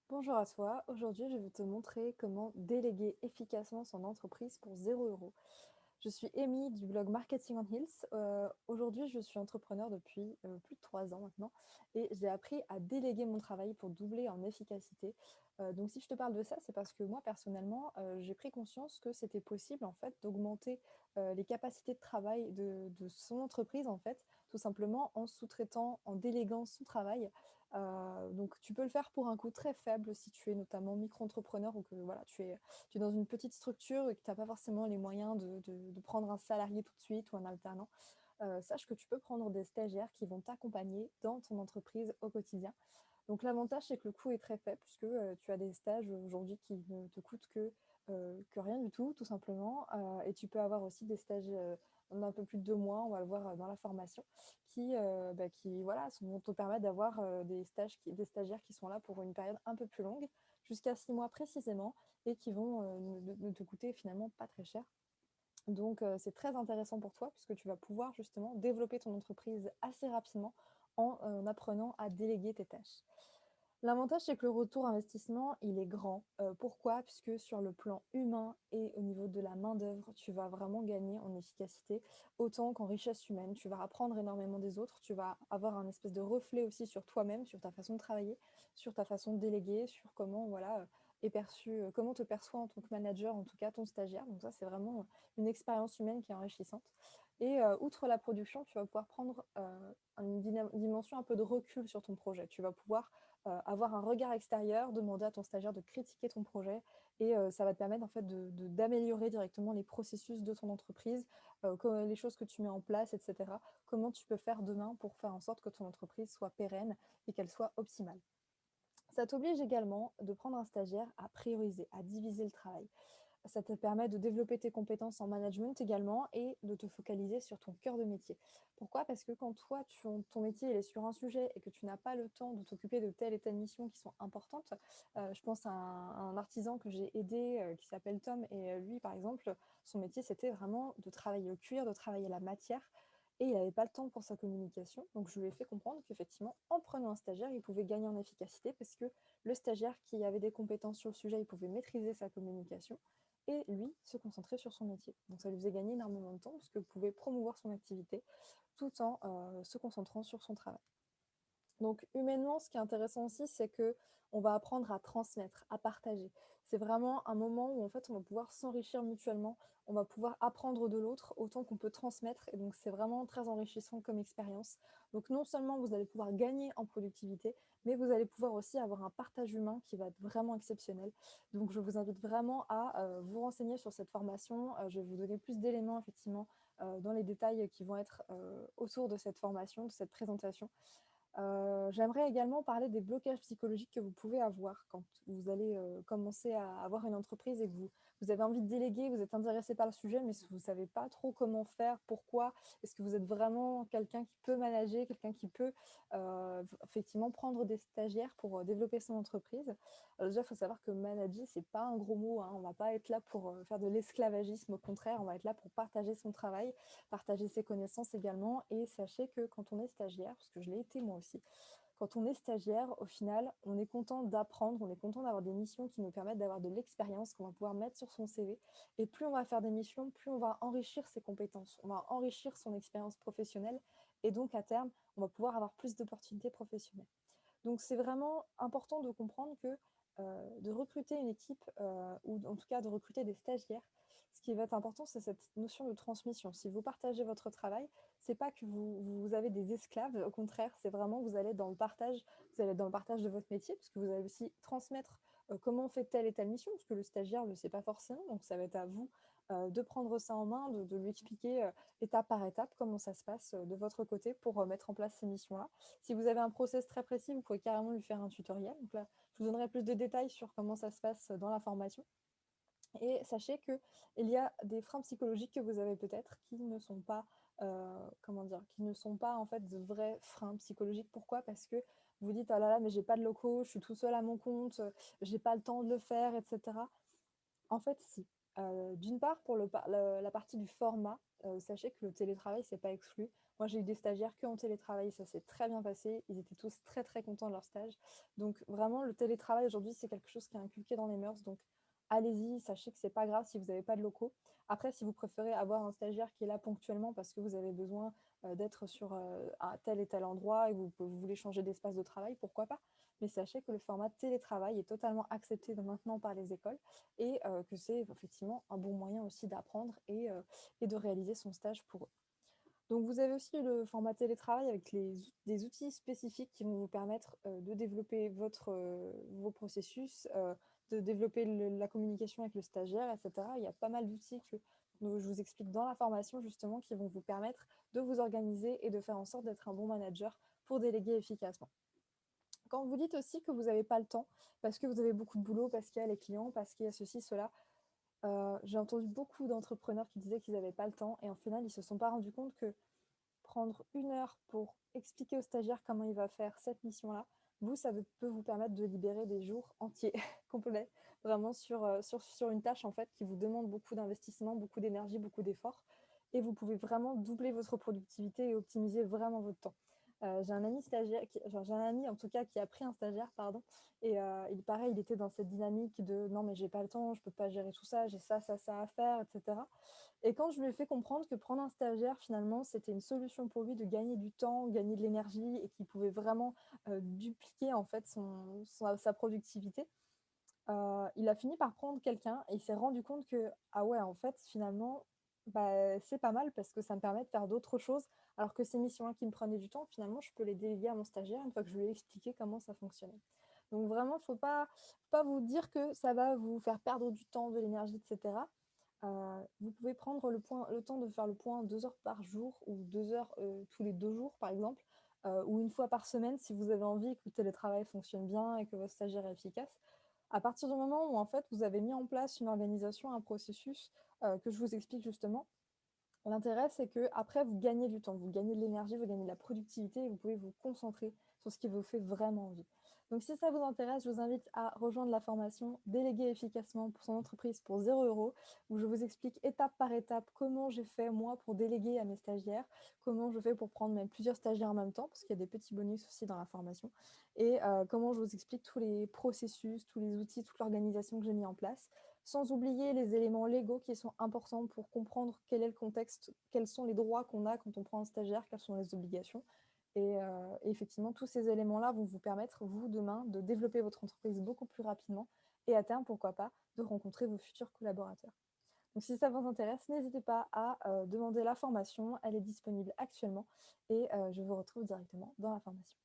Bonjour à toi, aujourd'hui je vais te montrer comment déléguer efficacement son entreprise pour 0 €. Je suis Amy du blog Marketing on Hills. Aujourd'hui je suis entrepreneur depuis plus de 3 ans maintenant et j'ai appris à déléguer mon travail pour doubler en efficacité. Donc si je te parle de ça, c'est parce que moi personnellement j'ai pris conscience que c'était possible en fait d'augmenter les capacités de travail de son entreprise en fait, tout simplement en sous-traitant, en déléguant son travail. Donc tu peux le faire pour un coût très faible si tu es notamment micro-entrepreneur ou que voilà, tu es dans une petite structure et que tu as pas forcément les moyens de prendre un salarié tout de suite ou un alternant. Sache que tu peux prendre des stagiaires qui vont t'accompagner dans ton entreprise au quotidien. Donc l'avantage, c'est que le coût est très faible puisque, tu as des stages aujourd'hui qui ne te coûtent que rien du tout simplement, et tu peux avoir aussi des stages, d'un peu plus de 2 mois, on va le voir, dans la formation, qui voilà, vont te permettre d'avoir, des stagiaires qui sont là pour une période un peu plus longue, jusqu'à 6 mois précisément et qui vont, ne te coûter finalement pas très cher. Donc, c'est très intéressant pour toi puisque tu vas pouvoir justement développer ton entreprise assez rapidement en, apprenant à déléguer tes tâches. L'avantage, c'est que le retour investissement, il est grand. Pourquoi? Puisque sur le plan humain et au niveau de la main-d'œuvre, tu vas vraiment gagner en efficacité, autant qu'en richesse humaine. Tu vas apprendre énormément des autres, tu vas avoir un espèce de reflet aussi sur toi-même, sur ta façon de travailler, sur ta façon de déléguer, sur comment, voilà, est perçu, comment te perçoit en tant que manager, en tout cas ton stagiaire. Donc ça, c'est vraiment une expérience humaine qui est enrichissante. Et outre la production, tu vas pouvoir prendre une dimension un peu de recul sur ton projet. Tu vas pouvoir avoir un regard extérieur, demander à ton stagiaire de critiquer ton projet et ça va te permettre en fait d'améliorer directement les processus de ton entreprise, les choses que tu mets en place, etc. Comment tu peux faire demain pour faire en sorte que ton entreprise soit pérenne et qu'elle soit optimale. Ça t'oblige également de prendre un stagiaire à prioriser, à diviser le travail. Ça te permet de développer tes compétences en management également et de te focaliser sur ton cœur de métier. Pourquoi? Parce que quand toi, ton métier il est sur un sujet et que tu n'as pas le temps de t'occuper de telle et telle mission qui sont importantes, je pense à un artisan que j'ai aidé qui s'appelle Tom et lui, par exemple, son métier, c'était vraiment de travailler le cuir, de travailler la matière. Et il n'avait pas le temps pour sa communication. Donc, je lui ai fait comprendre qu'effectivement, en prenant un stagiaire, il pouvait gagner en efficacité parce que le stagiaire qui avait des compétences sur le sujet, il pouvait maîtriser sa communication et lui se concentrer sur son métier. Donc ça lui faisait gagner énormément de temps parce qu'il pouvait promouvoir son activité tout en se concentrant sur son travail. Donc humainement, ce qui est intéressant aussi, c'est que on va apprendre à transmettre, à partager. C'est vraiment un moment où en fait on va pouvoir s'enrichir mutuellement, on va pouvoir apprendre de l'autre autant qu'on peut transmettre et donc c'est vraiment très enrichissant comme expérience. Donc non seulement vous allez pouvoir gagner en productivité, mais vous allez pouvoir aussi avoir un partage humain qui va être vraiment exceptionnel. Donc je vous invite vraiment à vous renseigner sur cette formation. Je vais vous donner plus d'éléments effectivement dans les détails qui vont être autour de cette formation, de cette présentation. J'aimerais également parler des blocages psychologiques que vous pouvez avoir quand vous allez, commencer à avoir une entreprise et que vous avez envie de déléguer, vous êtes intéressé par le sujet, mais vous ne savez pas trop comment faire, pourquoi. Est-ce que vous êtes vraiment quelqu'un qui peut manager, quelqu'un qui peut, effectivement prendre des stagiaires pour, développer son entreprise? Déjà, il faut savoir que manager, c'est pas un gros mot, hein. On va pas être là pour, faire de l'esclavagisme, au contraire, on va être là pour partager son travail, partager ses connaissances également. Et sachez que quand on est stagiaire, parce que je l'ai été moi aussi, quand on est stagiaire, au final, on est content d'apprendre, on est content d'avoir des missions qui nous permettent d'avoir de l'expérience qu'on va pouvoir mettre sur son CV. Et plus on va faire des missions, plus on va enrichir ses compétences, on va enrichir son expérience professionnelle. Et donc, à terme, on va pouvoir avoir plus d'opportunités professionnelles. Donc, c'est vraiment important de comprendre que de recruter une équipe, ou en tout cas de recruter des stagiaires, ce qui va être important, c'est cette notion de transmission. Si vous partagez votre travail, c'est pas que vous avez des esclaves, au contraire, c'est vraiment vous allez dans le partage, vous allez dans le partage de votre métier, parce que vous allez aussi transmettre comment on fait telle et telle mission, parce que le stagiaire ne le sait pas forcément, donc ça va être à vous de prendre ça en main, de lui expliquer étape par étape comment ça se passe de votre côté pour mettre en place ces missions-là. Si vous avez un process très précis, vous pouvez carrément lui faire un tutoriel. Donc là, je vous donnerai plus de détails sur comment ça se passe dans la formation. Et sachez qu'il y a des freins psychologiques que vous avez peut-être qui ne sont pas, comment dire, qui ne sont pas en fait de vrais freins psychologiques. Pourquoi? Parce que vous dites, ah là là, mais j'ai pas de locaux, je suis tout seul à mon compte, j'ai pas le temps de le faire, etc. En fait, si. D'une part, pour la partie du format, sachez que le télétravail, c'est pas exclu. Moi, j'ai eu des stagiaires qui ont télétravail, ça s'est très bien passé. Ils étaient tous très, très contents de leur stage. Donc vraiment, le télétravail aujourd'hui, c'est quelque chose qui est inculqué dans les mœurs. Donc allez-y, sachez que c'est pas grave si vous n'avez pas de locaux. Après, si vous préférez avoir un stagiaire qui est là ponctuellement parce que vous avez besoin d'être sur un tel et tel endroit et vous voulez changer d'espace de travail, pourquoi pas? Mais sachez que le format télétravail est totalement accepté maintenant par les écoles et que c'est effectivement un bon moyen aussi d'apprendre et de réaliser son stage pour eux. Donc vous avez aussi le format télétravail avec des outils spécifiques qui vont vous permettre de développer vos processus, de développer la communication avec le stagiaire, etc. Il y a pas mal d'outils que je vous explique dans la formation justement qui vont vous permettre de vous organiser et de faire en sorte d'être un bon manager pour déléguer efficacement. Quand vous dites aussi que vous n'avez pas le temps, parce que vous avez beaucoup de boulot, parce qu'il y a les clients, parce qu'il y a ceci, cela, j'ai entendu beaucoup d'entrepreneurs qui disaient qu'ils n'avaient pas le temps et en final, ils ne se sont pas rendus compte que prendre 1 heure pour expliquer au stagiaire comment il va faire cette mission-là, ça peut vous permettre de libérer des jours entiers, complets, vraiment sur une tâche en fait qui vous demande beaucoup d'investissement, beaucoup d'énergie, beaucoup d'efforts. Et vous pouvez vraiment doubler votre productivité et optimiser vraiment votre temps. J'ai un ami stagiaire, j'ai un ami en tout cas qui a pris un stagiaire, pardon, et pareil, il était dans cette dynamique de non mais j'ai pas le temps, je peux pas gérer tout ça, j'ai ça à faire, etc. Et quand je lui ai fait comprendre que prendre un stagiaire, finalement, c'était une solution pour lui de gagner du temps, gagner de l'énergie et qu'il pouvait vraiment dupliquer en fait sa productivité, il a fini par prendre quelqu'un et il s'est rendu compte que, ah ouais, en fait, finalement, bah, c'est pas mal parce que ça me permet de faire d'autres choses, alors que ces missions-là qui me prenaient du temps, finalement, je peux les déléguer à mon stagiaire une fois que je lui ai expliqué comment ça fonctionnait. Donc vraiment, faut pas vous dire que ça va vous faire perdre du temps, de l'énergie, etc. Vous pouvez prendre le temps de faire le point 2 heures par jour ou 2 heures tous les 2 jours, par exemple, ou une fois par semaine si vous avez envie que le télétravail fonctionne bien et que votre stagiaire est efficace. À partir du moment où en fait vous avez mis en place une organisation, un processus que je vous explique justement, l'intérêt c'est que après vous gagnez du temps, vous gagnez de l'énergie, vous gagnez de la productivité et vous pouvez vous concentrer sur ce qui vous fait vraiment envie. Donc si ça vous intéresse, je vous invite à rejoindre la formation Déléguer efficacement pour son entreprise pour 0 € où je vous explique étape par étape comment j'ai fait moi pour déléguer à mes stagiaires, comment je fais pour prendre même plusieurs stagiaires en même temps, parce qu'il y a des petits bonus aussi dans la formation, et comment je vous explique tous les processus, tous les outils, toute l'organisation que j'ai mis en place, sans oublier les éléments légaux qui sont importants pour comprendre quel est le contexte, quels sont les droits qu'on a quand on prend un stagiaire, quelles sont les obligations. Et effectivement, tous ces éléments-là vont vous permettre, vous, demain, de développer votre entreprise beaucoup plus rapidement et à terme, pourquoi pas, de rencontrer vos futurs collaborateurs. Donc si ça vous intéresse, n'hésitez pas à demander la formation, elle est disponible actuellement et je vous retrouve directement dans la formation.